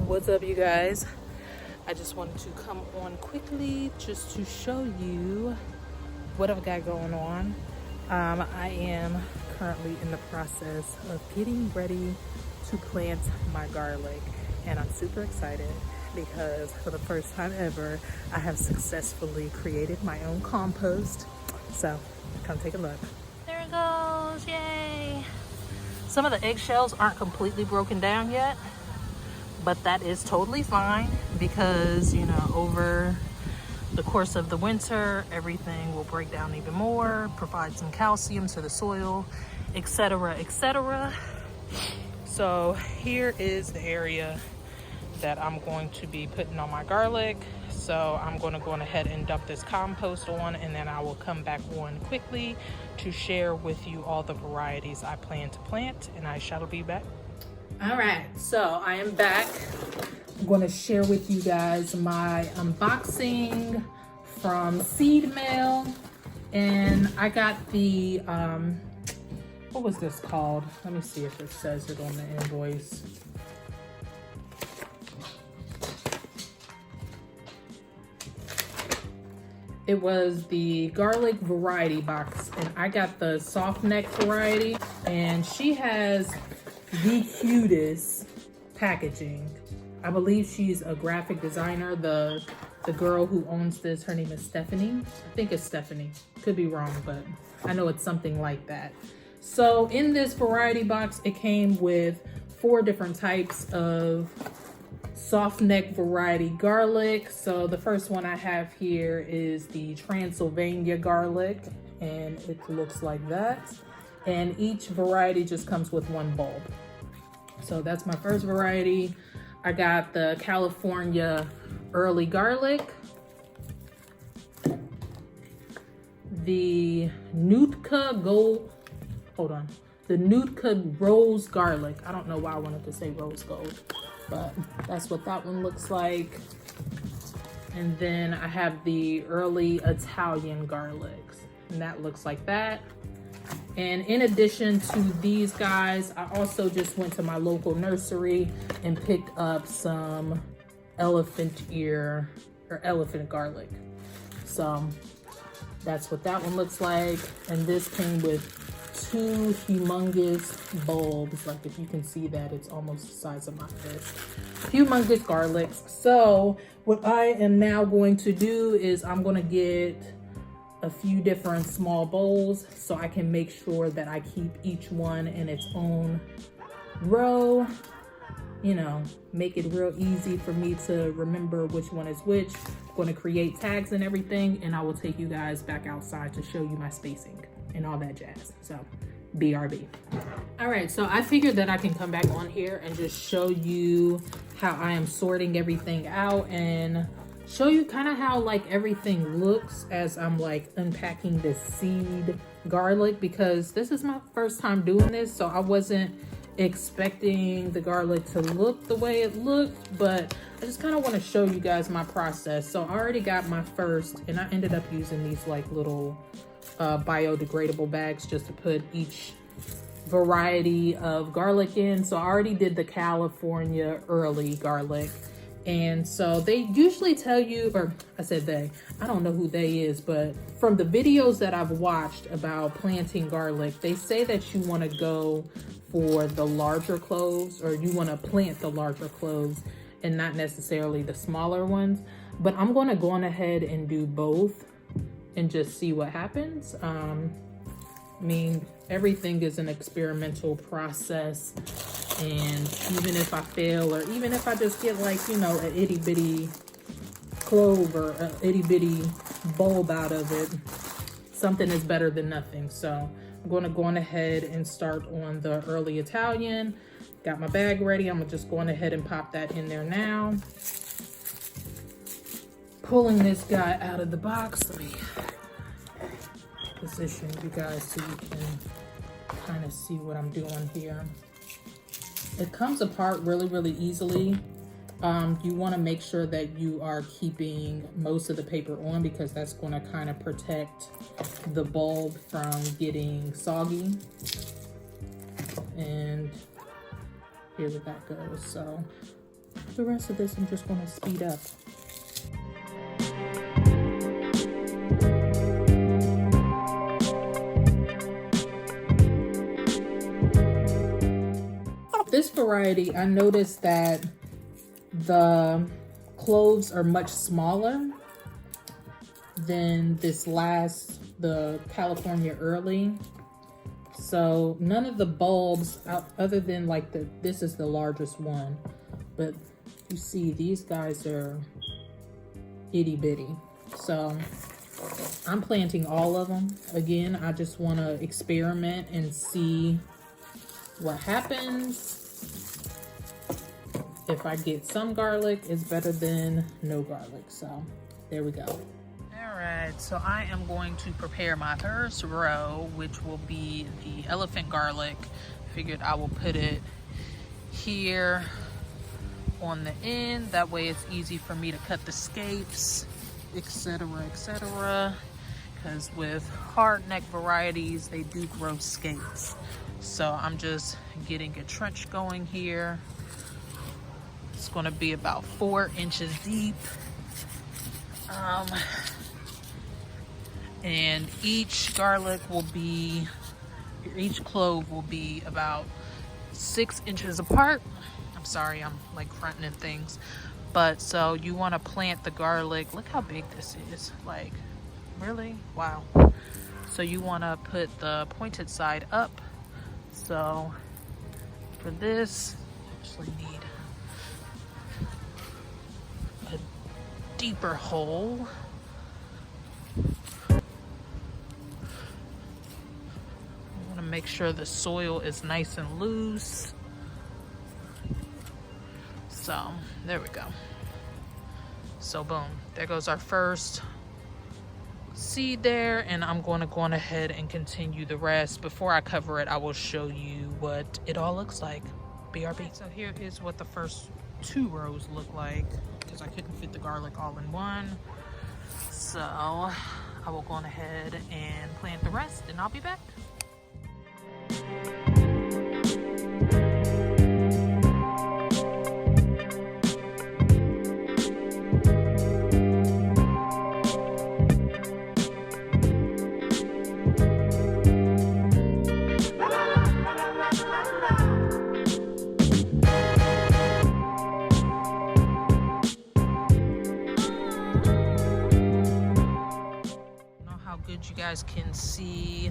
What's up, you guys? I just wanted to come on quickly just to show you what I've got going on. I am currently in the process of getting ready to plant my garlic, and I'm super excited because for the first time ever I have successfully created my own compost. So come take a look. There it goes, yay! Some of the eggshells aren't completely broken down yet, but that is totally fine because, you know, over the course of the winter, everything will break down even more, provide some calcium to the soil, etc., etc. So here is the area that I'm going to be putting on my garlic. So I'm going to go ahead and dump this compost on, and then I will come back on quickly to share with you all the varieties I plan to plant, and I shall be back. All right, so I am back. I'm going to share with you guys my unboxing from Seed Mail, and I got the what was this called? Let me see if it says it on the invoice. It was the garlic variety box, and I got the soft neck variety, and she has the cutest packaging. I believe she's a graphic designer. The girl who owns this, her name is Stephanie. I think it's Stephanie. Could be wrong, but I know it's something like that. So in this variety box, it came with 4 different types of soft neck variety garlic. So the first one I have here is the Transylvania garlic, and it looks like that. And each variety just comes with 1 bulb. So that's my first variety. I got the California early garlic, the Nootka the Nootka rose garlic. I don't know why I wanted to say rose gold, but that's what that one looks like. And then I have the early Italian garlics, and that looks like that. And in addition to these guys, I also just went to my local nursery and picked up some elephant ear or elephant garlic. So that's what that one looks like. And this came with 2 humongous bulbs. Like, if you can see that, it's almost the size of my fist. Humongous garlics. So what I am now going to do is I'm going to get a few different small bowls so I can make sure that I keep each one in its own row. You know, make it real easy for me to remember which one is which. I'm going to create tags and everything, and I will take you guys back outside to show you my spacing and all that jazz. So BRB. All right, so I figured that I can come back on here and just show you how I am sorting everything out and show you kind of how like everything looks as I'm like unpacking this seed garlic, because this is my first time doing this, so I wasn't expecting the garlic to look the way it looked, but I just kind of want to show you guys my process. So I already got my first, and I ended up using these like little biodegradable bags just to put each variety of garlic in. So I already did the California early garlic. And so they usually tell you, or I said they, I don't know who they is, but from the videos that I've watched about planting garlic, they say that you want to go for the larger cloves, or you want to plant the larger cloves and not necessarily the smaller ones. But I'm going to go on ahead and do both and just see what happens. I mean, everything is an experimental process. And even if I fail, or even if I just get like, you know, an itty bitty clove or an itty bitty bulb out of it, something is better than nothing. So I'm going to go on ahead and start on the early Italian. Got my bag ready. I'm just going ahead and pop that in there now. Pulling this guy out of the box. Let me position you guys so you can kind of see what I'm doing here. It comes apart really easily. You want to make sure that you are keeping most of the paper on, because that's going to kind of protect the bulb from getting soggy. And here that goes. So The rest of this I'm just gonna speed up. This variety, I noticed that the cloves are much smaller than the California Early. So none of the bulbs, other than like this is the largest one, but you see these guys are itty bitty. So I'm planting all of them. Again, I just want to experiment and see what happens. If I get some garlic, it's better than no garlic. So there we go. All right, so I am going to prepare my first row, which will be the elephant garlic. Figured I will put it here on the end. That way it's easy for me to cut the scapes, etc., etc. Because with hard neck varieties, they do grow scapes. So I'm just getting a trench going here. It's going to be about 4 inches deep. And each clove will be about 6 inches apart. I'm sorry, I'm like fronting things. But so you want to plant the garlic. Look how big this is. Like, really? Wow. So you want to put the pointed side up. So for this, I actually need a deeper hole. I want to make sure the soil is nice and loose. So there we go. So boom, there goes our first seed there, and I'm going to go on ahead and continue the rest. Before I cover it, I will show you what it all looks like. BRB. So here is what the first 2 rows look like, because I couldn't fit the garlic all in one. So I will go on ahead and plant the rest, and I'll be back. You guys can see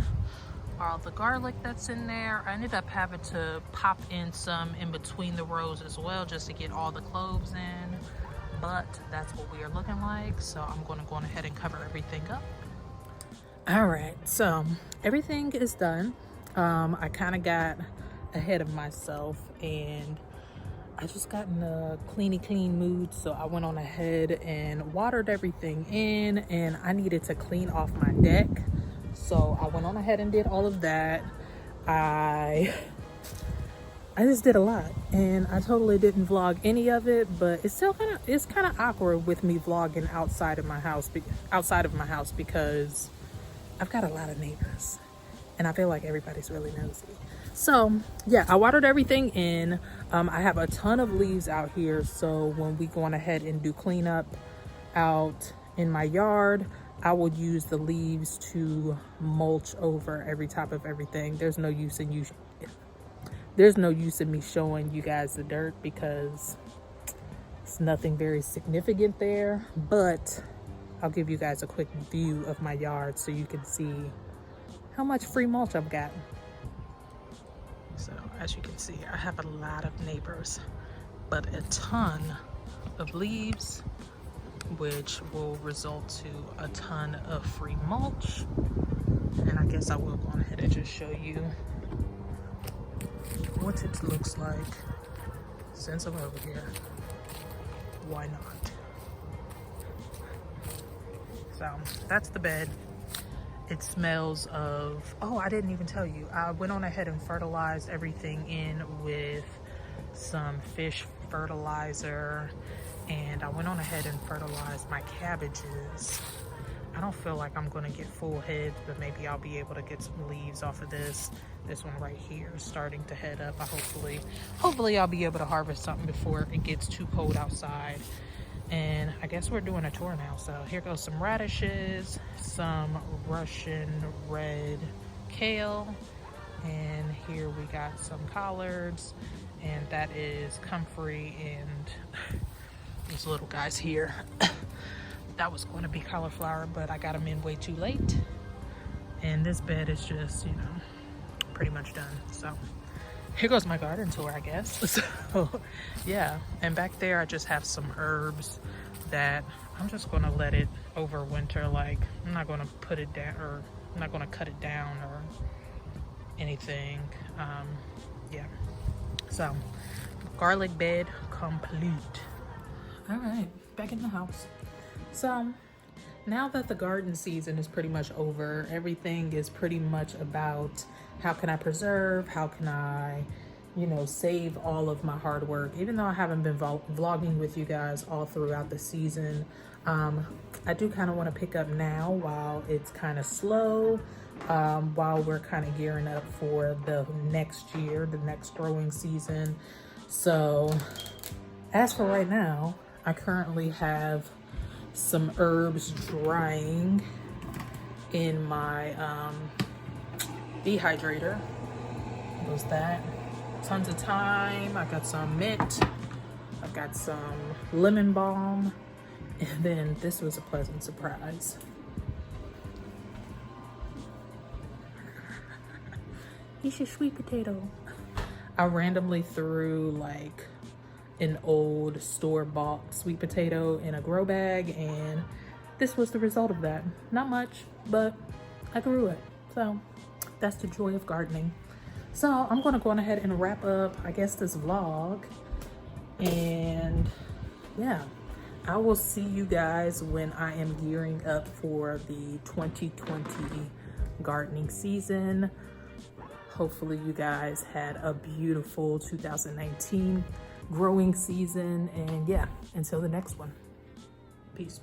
all the garlic that's in there. I ended up having to pop in some in between the rows as well, just to get all the cloves in, but that's what we are looking like. So I'm going to go on ahead and cover everything up. All right, so everything is done. I kind of got ahead of myself, and I just got in a clean mood, so I went on ahead and watered everything in, and I needed to clean off my deck. So I went on ahead and did all of that. I just did a lot, and I totally didn't vlog any of it, but it's still kind of awkward with me vlogging outside of my house because I've got a lot of neighbors, and I feel like everybody's really nosy. So yeah, I watered everything in. I have a ton of leaves out here, so when we go on ahead and do cleanup out in my yard, I will use the leaves to mulch over every top of everything. There's no use in me showing you guys the dirt because it's nothing very significant there, but I'll give you guys a quick view of my yard so you can see how much free mulch I've got. So as you can see, I have a lot of neighbors, but a ton of leaves, which will result to a ton of free mulch. And I guess I will go on ahead and just show you what it looks like since I'm over here. Why not? So that's the bed. It smells of, oh, I didn't even tell you. I went on ahead and fertilized everything in with some fish fertilizer, and I went on ahead and fertilized my cabbages. I don't feel like I'm gonna get full heads, but maybe I'll be able to get some leaves off of this. This one right here is starting to head up. Hopefully I'll be able to harvest something before it gets too cold outside. And I guess we're doing a tour now. So here goes some radishes, some Russian red kale, and here we got some collards, and that is comfrey and these little guys here. That was going to be cauliflower, but I got them in way too late. And this bed is just, you know, pretty much done. So here goes my garden tour, I guess. So yeah, and back there I just have some herbs that I'm just gonna let it overwinter. Like, I'm not gonna put it down, or I'm not gonna cut it down or anything. Yeah, so garlic bed complete. All right, back in the house. So now that the garden season is pretty much over, everything is pretty much about how can I preserve, how can I, you know, save all of my hard work. Even though I haven't been vlogging with you guys all throughout the season, I do kind of want to pick up now while it's kind of slow, while we're kind of gearing up for the next year, the next growing season. So as for right now, I currently have some herbs drying in my dehydrator. Goes that. Tons of thyme. I got some mint. I got some lemon balm. And then this was a pleasant surprise. It's your sweet potato. I randomly threw like an old store-bought sweet potato in a grow bag, and this was the result of that. Not much, but I grew it. So that's the joy of gardening. So I'm gonna go on ahead and wrap up, I guess, this vlog. And yeah, I will see you guys when I am gearing up for the 2020 gardening season. Hopefully you guys had a beautiful 2019 growing season, and yeah, until the next one, peace.